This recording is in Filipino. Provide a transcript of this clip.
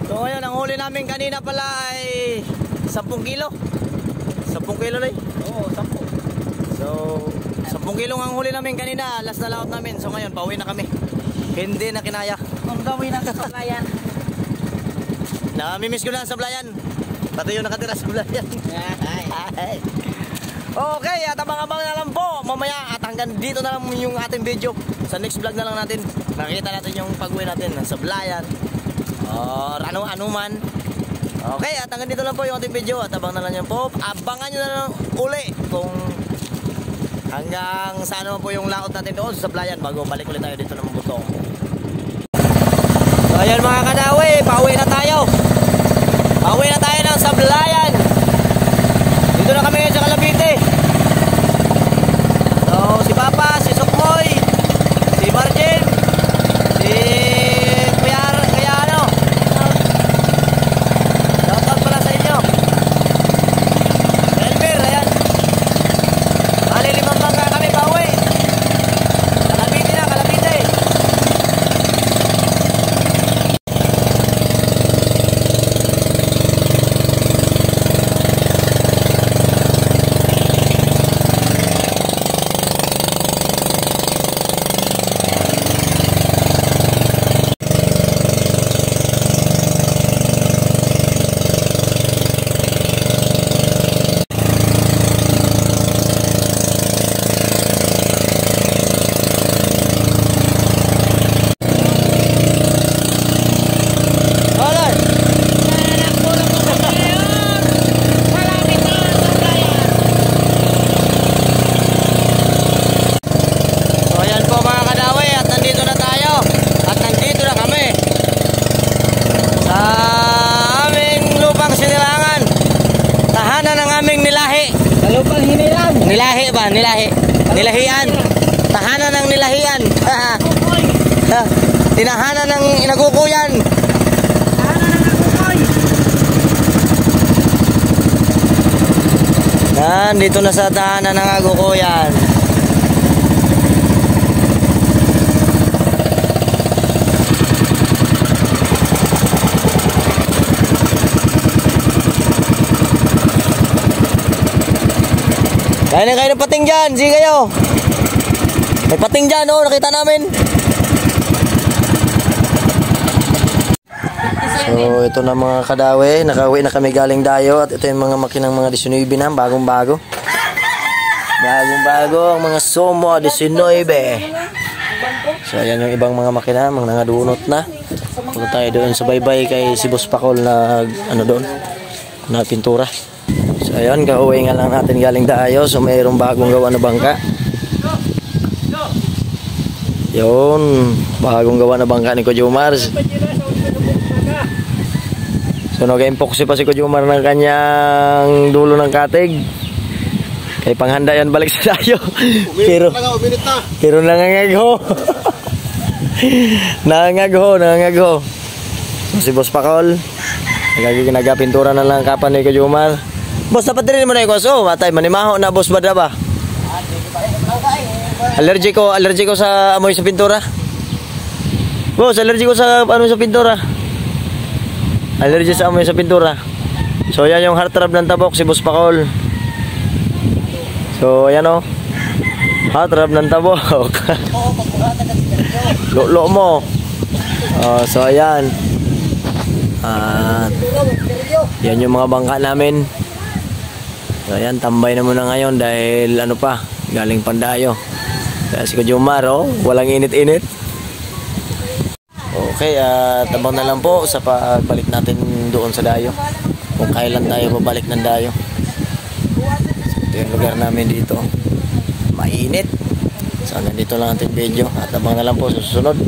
So ngayon, ang huli namin kanina pala ay 10 kilo. 10 kilo na Oo, 10. So, 10 kilo ang huli namin kanina. Last na laot namin. So ngayon, pauwi na kami. Hindi na kinaya. Ang gawin natin sa playan. Namimiss ko na sa Sablayan. Pati yung nakatira sa Sablayan. Okay, at abang-abang na lang po mamaya. At hanggang dito na lang yung ating video. Sa next vlog na lang natin, makikita natin yung pag-uwi natin sa Sablayan or ano man. Okay, at hanggang dito lang po yung ating video. At abang na lang yan po. Abangan nyo na lang uli kung hanggang saan naman po yung laot natin doon sa Sablayan bago balik ulit tayo dito ng Butong. So ayan mga kadawi, pauwi na tayo. Pauwi na tayo ng Sablayan. Dito na kami sa Calapite. So si Papa, si Sukmoy, si Marjin, si Kayano. Shoutout pala sa inyo. Elmer, ayan. Bali 5 bangka kami pauwi. Calapite na, Calapite. Nilahi ba? Nilahi. Nilahian. Tahanan ng nilahian. Tinahanan ng inagukuyan. Tahanan ng agukoy. Yan, dito na sa tahanan ng agukuyan. Kaya na kayo ng pating dyan. Sige kayo. May pating dyan, oh. Nakita namin. So, ito na mga kadawi. Nakauwi na kami galing dayo. At ito yung mga makinang mga 19 na. Bagong-bago. Bagong-bago. Ang mga Somo 19. So, ayan yung ibang mga makina. Mga nangadunot na. Punta tayo doon sa baybay kay si Boss Pakol na ano doon. Na pintura. So ayun, kauwi nga lang natin galing dayo. So mayroong bagong gawa na bangka. Yun, bagong gawa na bangka ni Kujumar. So nag-impoxy pa si Kujumar ng kanyang dulo ng katig. Kaya panghanda yan balik sa dayo. Pero nangangagho. Nangangagho. So si Boss Pakol nagapintura na lang kapan ni Kujumar. Boss, dapat rin mo na yung koso. Matay, manimaho na boss ba ba? Allergic ko sa amoy sa pintura. Boss, allergic ko sa ano sa pintura. Allergic sa amoy sa pintura. So yan yung heartthrob ng tabok si Boss Pakol. So ayan o. Heartthrob ng tabok. Lo mo. So ayan. Yan yung mga bangka namin. So ayan, tambay na muna ngayon dahil ano pa, galing Pandayo. Kaya si Kujumar, oh, walang init-init. Okay, tabang na lang po sa pagbalik natin doon sa dayo. Kung kailan tayo babalik ng dayo. So, ito yung lugar namin dito. Mainit. So nandito lang ating video. At tabang na lang po sa susunod.